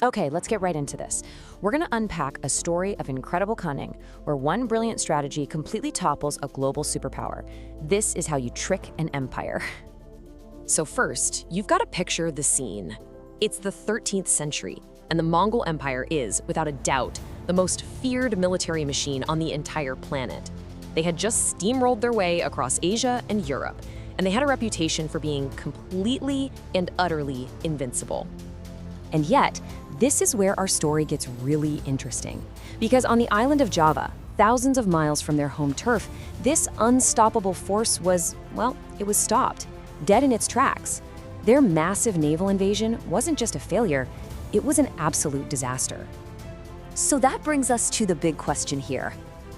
Okay, let's get right into this. We're going to unpack a story of incredible cunning, where one brilliant strategy completely topples a global superpower. This is how you trick an empire. So first, you've got to picture the scene. It's the 13th century, and the Mongol Empire is, without a doubt, the most feared military machine on the entire planet. They had just steamrolled their way across Asia and Europe, and they had a reputation for being completely and utterly invincible. And yet, this is where our story gets really interesting. Because on the island of Java, thousands of miles from their home turf, this unstoppable force was, well, it was stopped, dead in its tracks. Their massive naval invasion wasn't just a failure, it was an absolute disaster. So that brings us to the big question here.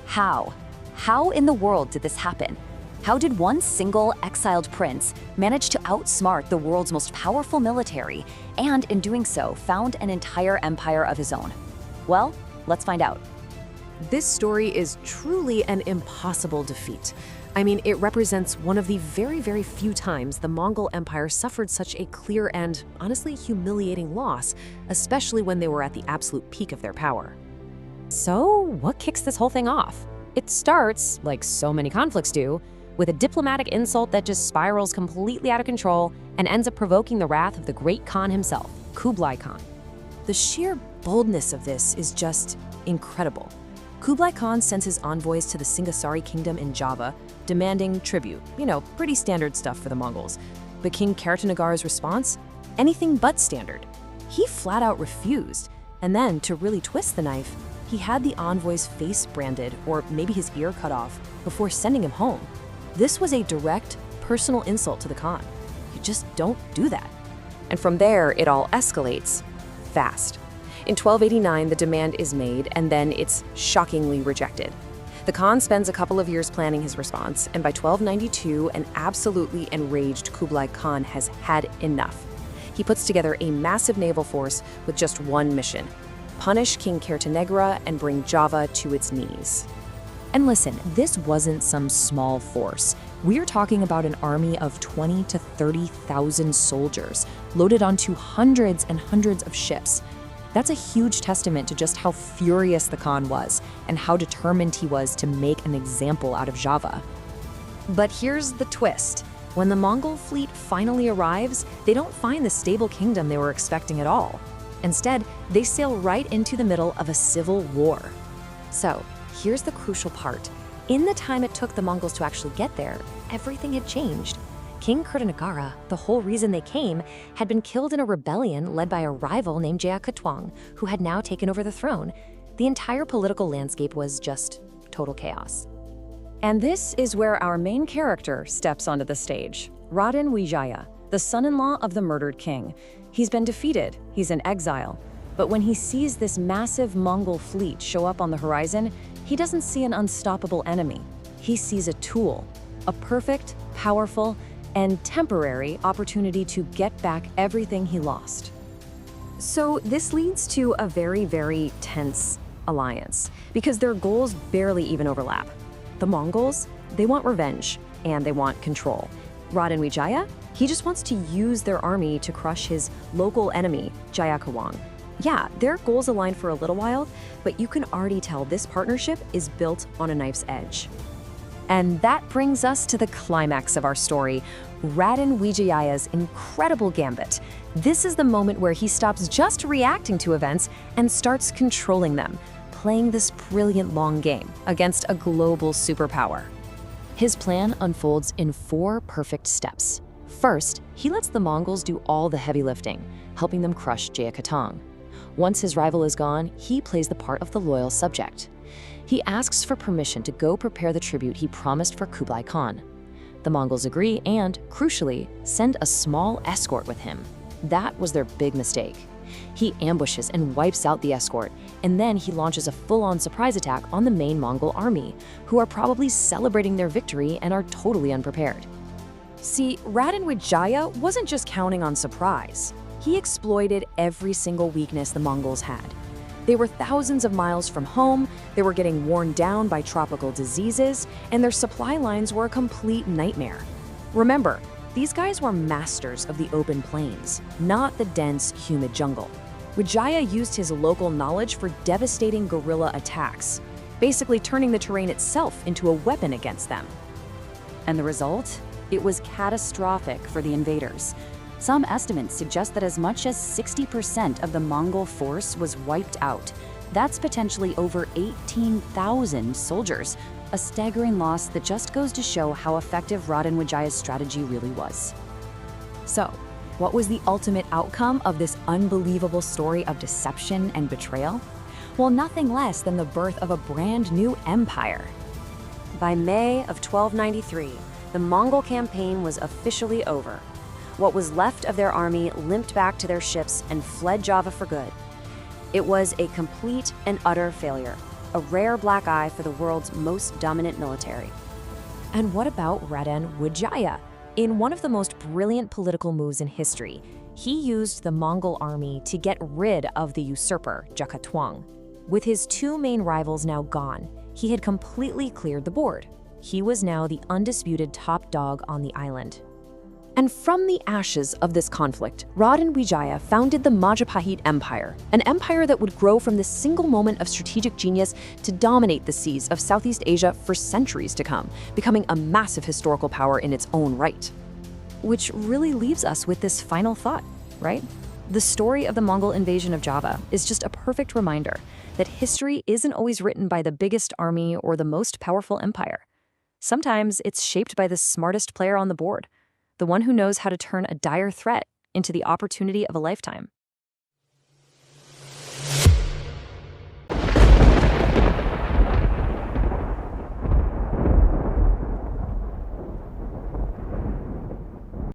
How? How in the world did this happen? How did one single exiled prince manage to outsmart the world's most powerful military and, in doing so, found an entire empire of his own? Well, let's find out. This story is truly an impossible defeat. I mean, it represents one of the very, very few times the Mongol Empire suffered such a clear and, honestly, humiliating loss, especially when they were at the absolute peak of their power. So, what kicks this whole thing off? It starts, like so many conflicts do, with a diplomatic insult that just spirals completely out of control and ends up provoking the wrath of the great Khan himself, Kublai Khan. The sheer boldness of this is just incredible. Kublai Khan sends his envoys to the Singasari kingdom in Java, demanding tribute. Pretty standard stuff for the Mongols. But King Karatanagar's response? Anything but standard. He flat out refused. And then, to really twist the knife, he had the envoy's face branded, or maybe his ear cut off, before sending him home. This was a direct, personal insult to the Khan. You just don't do that. And from there, it all escalates fast. In 1289, the demand is made, and then it's shockingly rejected. The Khan spends a couple of years planning his response, and by 1292, an absolutely enraged Kublai Khan has had enough. He puts together a massive naval force with just one mission: punish King Karatanagar and bring Java to its knees. And listen, this wasn't some small force. We're talking about an army of 20 to 30,000 soldiers, loaded onto hundreds and hundreds of ships. That's a huge testament to just how furious the Khan was and how determined he was to make an example out of Java. But here's the twist. When the Mongol fleet finally arrives, they don't find the stable kingdom they were expecting at all. Instead, they sail right into the middle of a civil war. So, here's the crucial part. In the time it took the Mongols to actually get there, everything had changed. King Karatanagar, the whole reason they came, had been killed in a rebellion led by a rival named Jayakatwang, who had now taken over the throne. The entire political landscape was just total chaos. And this is where our main character steps onto the stage. Raden Wijaya, the son-in-law of the murdered king. He's been defeated, he's in exile. But when he sees this massive Mongol fleet show up on the horizon, he doesn't see an unstoppable enemy. He sees a tool, a perfect, powerful, and temporary opportunity to get back everything he lost. So this leads to a very, very tense alliance, because their goals barely even overlap. The Mongols, they want revenge, and they want control. Raden Wijaya, he just wants to use their army to crush his local enemy, Jayakatwang. Yeah, their goals align for a little while, but you can already tell this partnership is built on a knife's edge. And that brings us to the climax of our story, Raden Wijaya's incredible gambit. This is the moment where he stops just reacting to events and starts controlling them, playing this brilliant long game against a global superpower. His plan unfolds in 4 perfect steps. First, he lets the Mongols do all the heavy lifting, helping them crush Jayakatwang. Once his rival is gone, he plays the part of the loyal subject. He asks for permission to go prepare the tribute he promised for Kublai Khan. The Mongols agree and, crucially, send a small escort with him. That was their big mistake. He ambushes and wipes out the escort, and then he launches a full-on surprise attack on the main Mongol army, who are probably celebrating their victory and are totally unprepared. See, Raden Wijaya wasn't just counting on surprise. He exploited every single weakness the Mongols had. They were thousands of miles from home, they were getting worn down by tropical diseases, and their supply lines were a complete nightmare. Remember, these guys were masters of the open plains, not the dense, humid jungle. Wijaya used his local knowledge for devastating guerrilla attacks, basically turning the terrain itself into a weapon against them. And the result? It was catastrophic for the invaders. Some estimates suggest that as much as 60% of the Mongol force was wiped out. That's potentially over 18,000 soldiers, a staggering loss that just goes to show how effective Raden Wijaya's strategy really was. So, what was the ultimate outcome of this unbelievable story of deception and betrayal? Well, nothing less than the birth of a brand new empire. By May of 1293, the Mongol campaign was officially over. What was left of their army limped back to their ships and fled Java for good. It was a complete and utter failure, a rare black eye for the world's most dominant military. And what about Raden Wijaya? In one of the most brilliant political moves in history, he used the Mongol army to get rid of the usurper, Jakatwang. With his two main rivals now gone, he had completely cleared the board. He was now the undisputed top dog on the island. And from the ashes of this conflict, Raden Wijaya founded the Majapahit Empire, an empire that would grow from this single moment of strategic genius to dominate the seas of Southeast Asia for centuries to come, becoming a massive historical power in its own right. Which really leaves us with this final thought, right? The story of the Mongol invasion of Java is just a perfect reminder that history isn't always written by the biggest army or the most powerful empire. Sometimes it's shaped by the smartest player on the board, the one who knows how to turn a dire threat into the opportunity of a lifetime.